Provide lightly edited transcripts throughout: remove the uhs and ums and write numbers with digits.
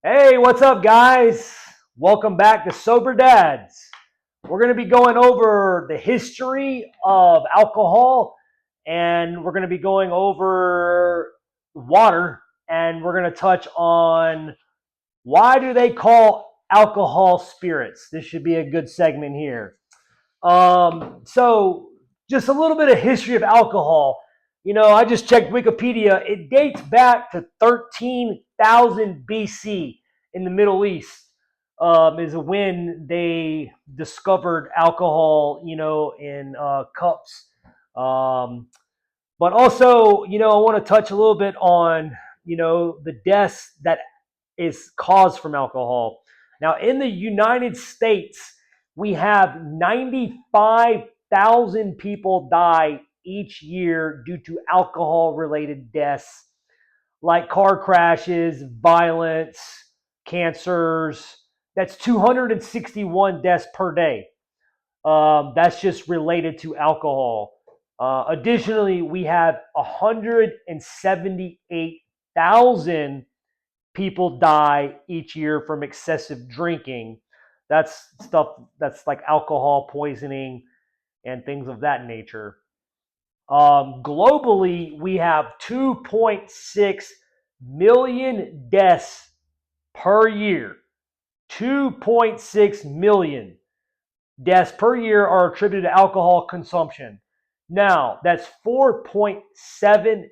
Hey, what's up, guys? Welcome back to Sober Dads. We're going to be going over the history of alcohol, and we're going to be going over water, and we're going to touch on why do they call alcohol spirits. This should be a good segment here. So just a little bit of history of alcohol. I just checked Wikipedia. It dates back to 13,000 BC in the Middle East. Is when they discovered alcohol, in cups. Um, but also, I want to touch a little bit on, the deaths that is caused from alcohol. Now, in the United States, we have 95,000 people die each year due to alcohol related deaths, like car crashes, violence, cancers. That's 261 deaths per day. That's just related to alcohol. Additionally, we have 178,000 people die each year from excessive drinking. That's stuff that's like alcohol poisoning and things of that nature. Globally, we have 2.6 million deaths per year. 2.6 million deaths per year are attributed to alcohol consumption. Now, that's 4.7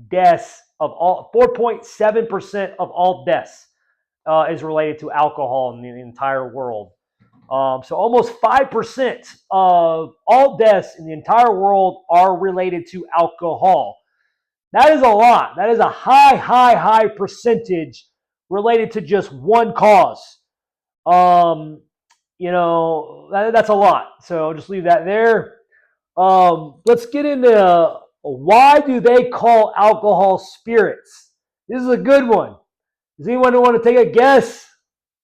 deaths of all 4.7% of all deaths is related to alcohol in the entire world. So almost 5% of all deaths in the entire world are related to alcohol. That is a lot. That is a high percentage related to just one cause. Um, that's a lot. So I'll just leave that there. Let's get into why do they call alcohol spirits? This is a good one. Does anyone want to take a guess?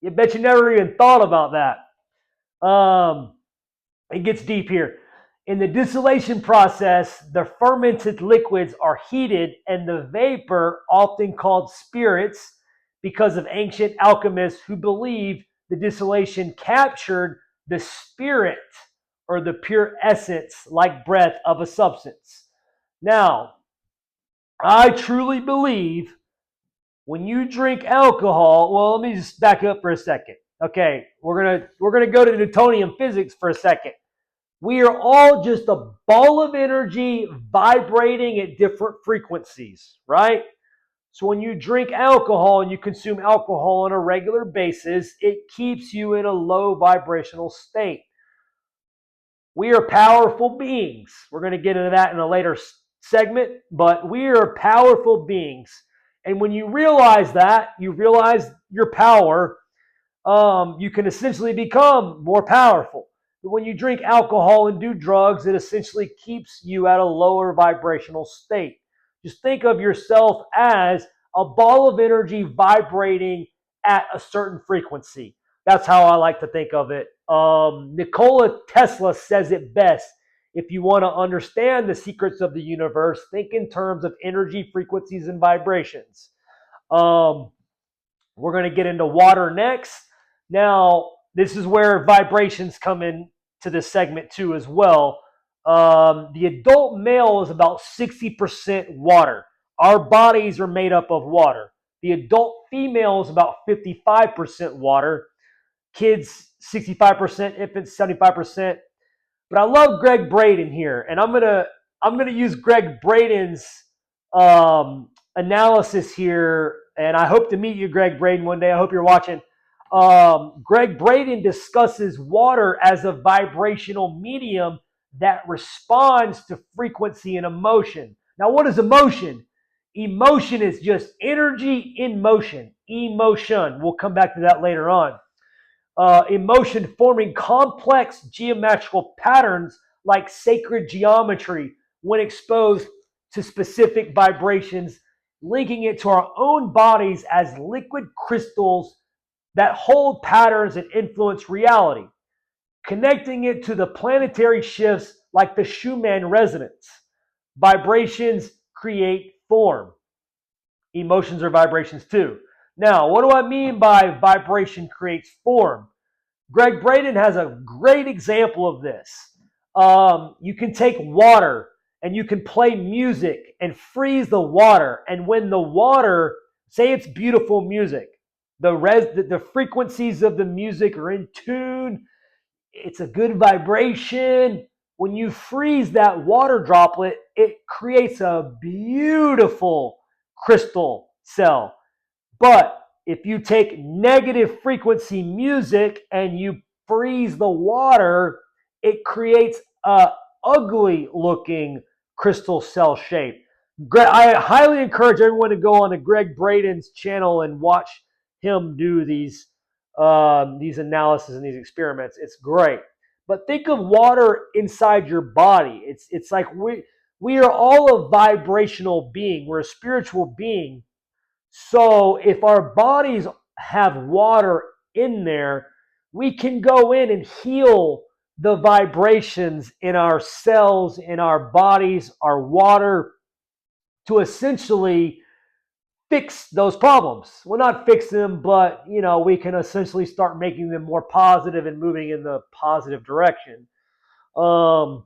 You bet you never even thought about that. It gets deep here. In the distillation process, the fermented liquids are heated and the vapor, often called spirits, because of ancient alchemists who believe the distillation captured the spirit or the pure essence, like breath, of a substance. Now, I truly believe when you drink alcohol, well, let me just back up for a second. Okay, we're gonna go to Newtonian physics for a second. We are all just a ball of energy vibrating at different frequencies, right? So when you drink alcohol and you consume alcohol on a regular basis, it keeps you in a low vibrational state. We are powerful beings. We're going to get into that in a later segment, but we are powerful beings. And when you realize that, you realize your power, you can essentially become more powerful. But when you drink alcohol and do drugs, it essentially keeps you at a lower vibrational state. Just think of yourself as a ball of energy vibrating at a certain frequency. That's how I like to think of it. Nikola Tesla says it best. If you want to understand the secrets of the universe, think in terms of energy, frequencies, and vibrations. We're going to get into water next. Now, this is where vibrations come in to this segment too as well. The adult male is about 60% water. Our bodies are made up of water. The adult female is about 55% water. Kids, 65%, infants, 75%. But I love Greg Braden here, and I'm gonna use Greg Braden's analysis here, and I hope to meet you, Greg Braden, one day. I hope you're watching. Greg Braden discusses water as a vibrational medium that responds to frequency and emotion. Now, what is emotion? Emotion is just energy in motion. Emotion. We'll come back to that later on. Emotion forming complex geometrical patterns like sacred geometry when exposed to specific vibrations, linking it to our own bodies as liquid crystals that hold patterns and influence reality, connecting it to the planetary shifts like the Schumann resonance. Vibrations create form. Emotions are vibrations too. Now, what do I mean by vibration creates form? Greg Braden has a great example of this. You can take water and you can play music and freeze the water. And when the water, say it's beautiful music, the frequencies of the music are in tune, it's a good vibration. When you freeze that water droplet, it creates a beautiful crystal cell. But if you take negative frequency music and you freeze the water, it creates a ugly looking crystal cell shape. I highly encourage everyone to go on to Greg Braden's channel and watch him do these analysis and these experiments. It's great. But think of water inside your body. It's like we are all a vibrational being. We're a spiritual being. So if our bodies have water in there, we can go in and heal the vibrations in our cells, in our bodies, our water, to essentially fix those problems. Well, not fix them, but we can essentially start making them more positive and moving in the positive direction. Um,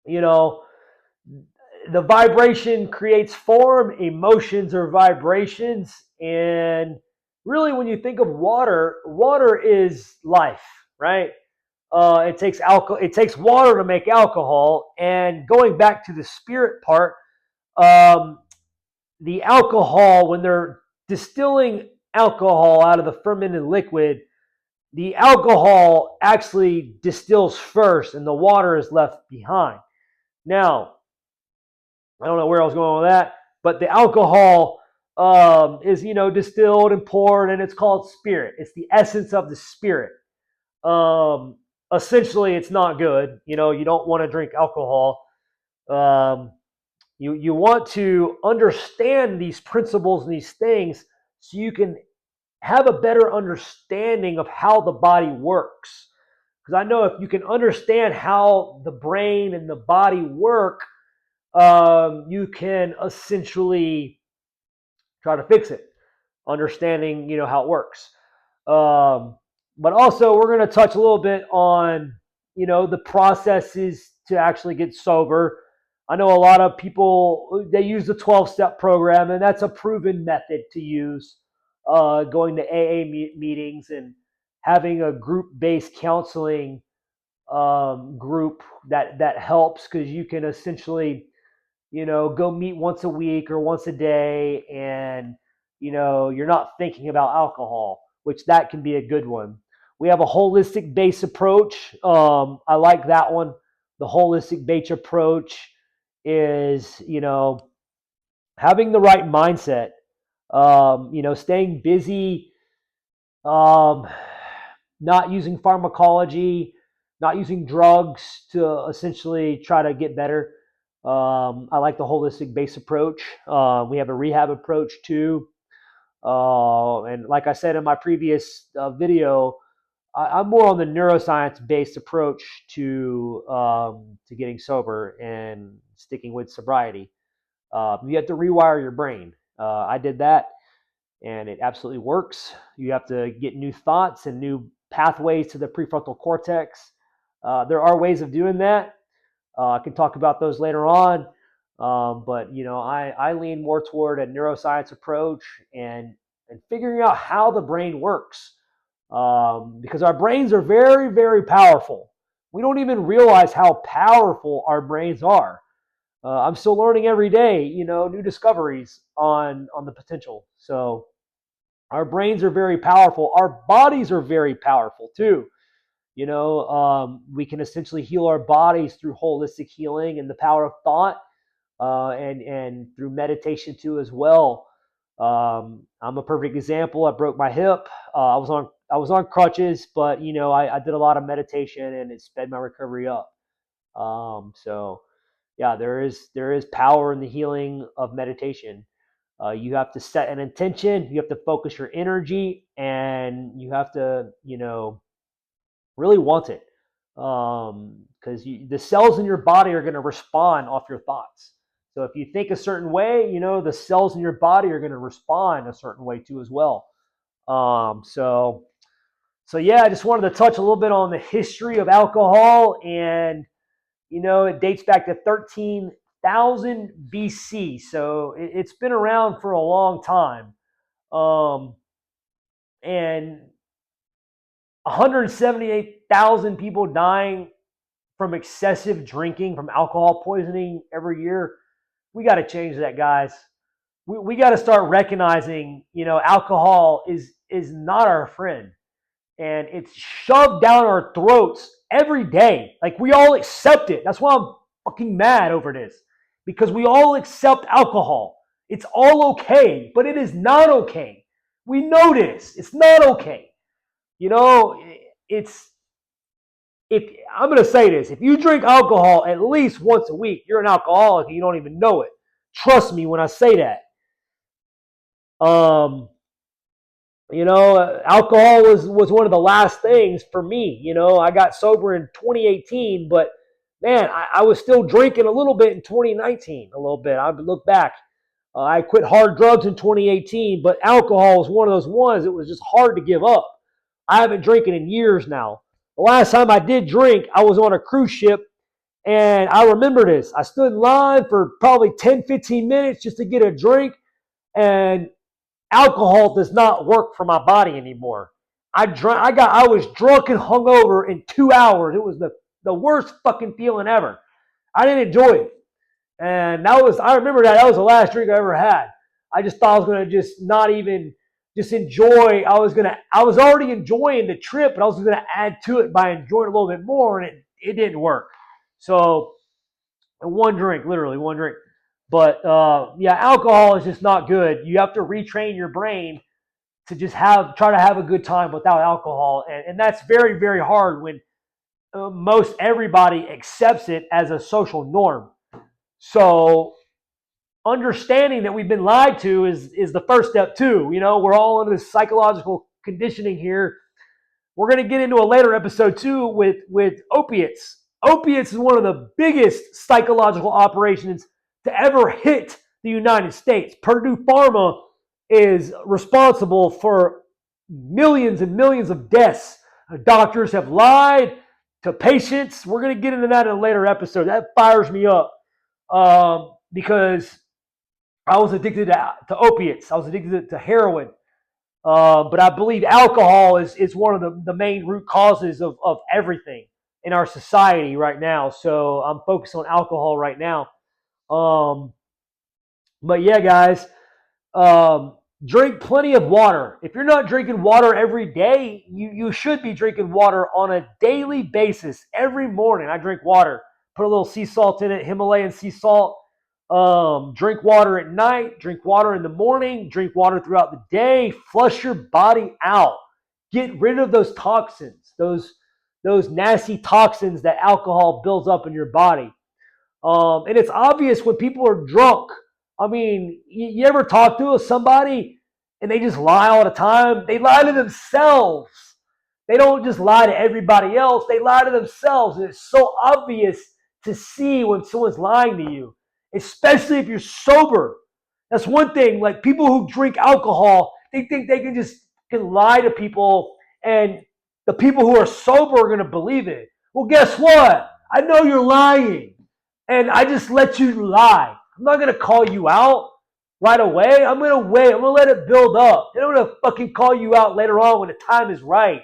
you know, the vibration creates form, emotions are vibrations, and really when you think of water, water is life, right? It takes water to make alcohol. And going back to the spirit part, um, the alcohol, when they're distilling alcohol out of the fermented liquid, the alcohol actually distills first and the water is left behind. Now, I don't know where I was going with that, but the alcohol is distilled and poured, and it's called spirit. It's the essence of the spirit. Um, Essentially, it's not good. You don't want to drink alcohol. Um, you want to understand these principles and these things so you can have a better understanding of how the body works. Because I know if you can understand how the brain and the body work, you can essentially try to fix it, understanding how it works. Um, but also, we're going to touch a little bit on the processes to actually get sober. I know a lot of people, they use the 12-step program, and that's a proven method to use. Going to AA meetings and having a group-based counseling group that helps, because you can essentially go meet once a week or once a day, and you're not thinking about alcohol, which that can be a good one. We have a holistic base approach. I like that one. The holistic base approach is having the right mindset, staying busy, um, not using pharmacology, not using drugs to essentially try to get better. I like the holistic base approach. We have a rehab approach too. And like I said in my previous video, I'm more on the neuroscience based approach to getting sober and sticking with sobriety. You have to rewire your brain. I did that, and it absolutely works. You have to get new thoughts and new pathways to the prefrontal cortex. There are ways of doing that. I can talk about those later on. But I lean more toward a neuroscience approach and figuring out how the brain works, because our brains are very, very powerful. We don't even realize how powerful our brains are. I'm still learning every day, new discoveries on the potential. So our brains are very powerful. Our bodies are very powerful too. We can essentially heal our bodies through holistic healing and the power of thought, and through meditation too as well. I'm a perfect example. I broke my hip. I was on crutches, but I did a lot of meditation and it sped my recovery up. So yeah, there is power in the healing of meditation. You have to set an intention. You have to focus your energy, and you have to really want it, because the cells in your body are going to respond off your thoughts. So if you think a certain way, the cells in your body are going to respond a certain way too as well. Um, so so yeah, I just wanted to touch a little bit on the history of alcohol, and it dates back to 13,000 BC. So it's been around for a long time. Um, and 178,000 people dying from excessive drinking, from alcohol poisoning every year. We got to change that, guys. We got to start recognizing, alcohol is not our friend, and it's shoved down our throats every day. Like, we all accept it. That's why I'm fucking mad over this, because we all accept alcohol. It's all okay, but it is not okay. We know this. It's not okay. You know, it's if I'm going to say this, if you drink alcohol at least once a week, you're an alcoholic and you don't even know it. Trust me when I say that. Um, alcohol was one of the last things for me. I got sober in 2018, but man, I was still drinking a little bit in 2019, a little bit. I look back. I quit hard drugs in 2018, but alcohol was one of those ones that was just hard to give up. I haven't drinking in years now. The last time I did drink, I was on a cruise ship, and I remember this. I stood in line for probably 10, 15 minutes just to get a drink, and alcohol does not work for my body anymore. I was drunk and hungover in 2 hours. It was the worst fucking feeling ever. I didn't enjoy it. And I remember that was the last drink I ever had. I just thought I was going to just not even just enjoy. I was already enjoying the trip, but I was going to add to it by enjoying a little bit more, and it didn't work. So one drink, literally one drink. But yeah, alcohol is just not good. You have to retrain your brain to just try to have a good time without alcohol, and that's very, very hard when most everybody accepts it as a social norm. So understanding that we've been lied to is the first step too. We're all under this psychological conditioning here. We're going to get into a later episode too with opiates. Opiates is one of the biggest psychological operations to ever hit the United States. Purdue Pharma is responsible for millions and millions of deaths. Doctors have lied to patients. We're going to get into that in a later episode. That fires me up because I was addicted to opiates. I was addicted to heroin. But I believe alcohol is one of the main root causes of everything in our society right now. So I'm focused on alcohol right now. But yeah, guys, drink plenty of water. If you're not drinking water every day, you should be drinking water on a daily basis. Every morning I drink water. Put a little sea salt in it, Himalayan sea salt. Drink water at night, drink water in the morning, drink water throughout the day. Flush your body out. Get rid of those toxins, those nasty toxins that alcohol builds up in your body. And it's obvious when people are drunk. I mean, you ever talk to somebody and they just lie all the time? They lie to themselves. They don't just lie to everybody else. They lie to themselves. And it's so obvious to see when someone's lying to you, especially if you're sober. That's one thing. Like, people who drink alcohol, they think they can lie to people, and the people who are sober are going to believe it. Well, guess what? I know you're lying, and I just let you lie. I'm not going to call you out right away. I'm going to wait. I'm going to let it build up. Then I'm going to fucking call you out later on when the time is right.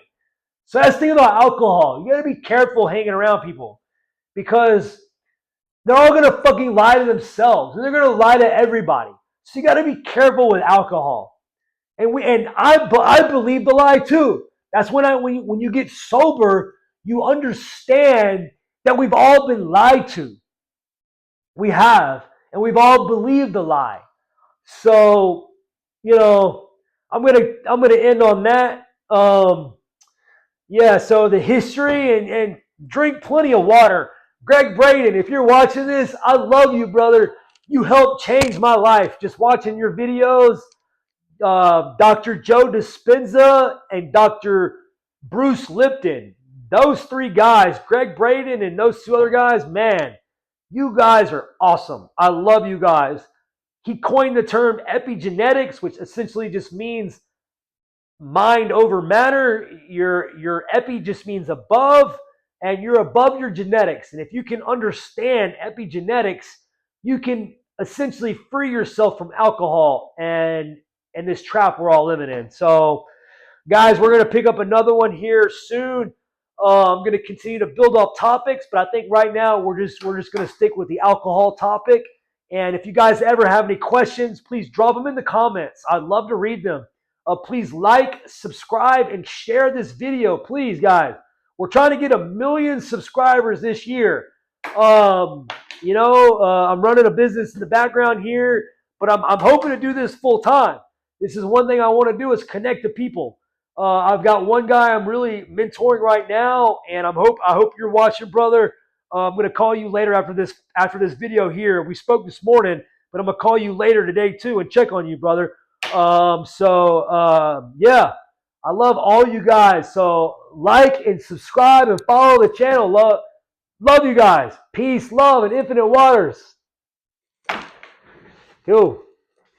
So that's the thing about alcohol. You got to be careful hanging around people, because they're all going to fucking lie to themselves, and they're going to lie to everybody. So you got to be careful with alcohol. And I believe the lie too. That's when you get sober, you understand that we've all been lied to. We have, and we've all believed the lie. So, I'm gonna end on that. Yeah. So the history, and drink plenty of water. Greg Braden, if you're watching this, I love you, brother. You helped change my life just watching your videos. Dr. Joe Dispenza and Dr. Bruce Lipton. Those three guys, Greg Braden and those two other guys, man, You guys are awesome. I love you guys. He coined the term epigenetics, which essentially just means mind over matter. Your epi just means above, and you're above your genetics. And if you can understand epigenetics, you can essentially free yourself from alcohol and this trap we're all living in. So, guys, we're gonna pick up another one here soon. I'm gonna continue to build off topics, but I think right now we're just gonna stick with the alcohol topic. And if you guys ever have any questions, please drop them in the comments. I'd love to read them. Please like, subscribe, and share this video, please, guys. We're trying to get 1 million subscribers this year. I'm running a business in the background here, but I'm hoping to do this full time. This is one thing I want to do is connect to people. I've got one guy I'm really mentoring right now, and I hope you're watching, brother. I'm going to call you later after this video here. We spoke this morning, but I'm going to call you later today too and check on you, brother. Yeah, I love all you guys. So like and subscribe and follow the channel. Love you guys. Peace, love, and infinite waters. Cool.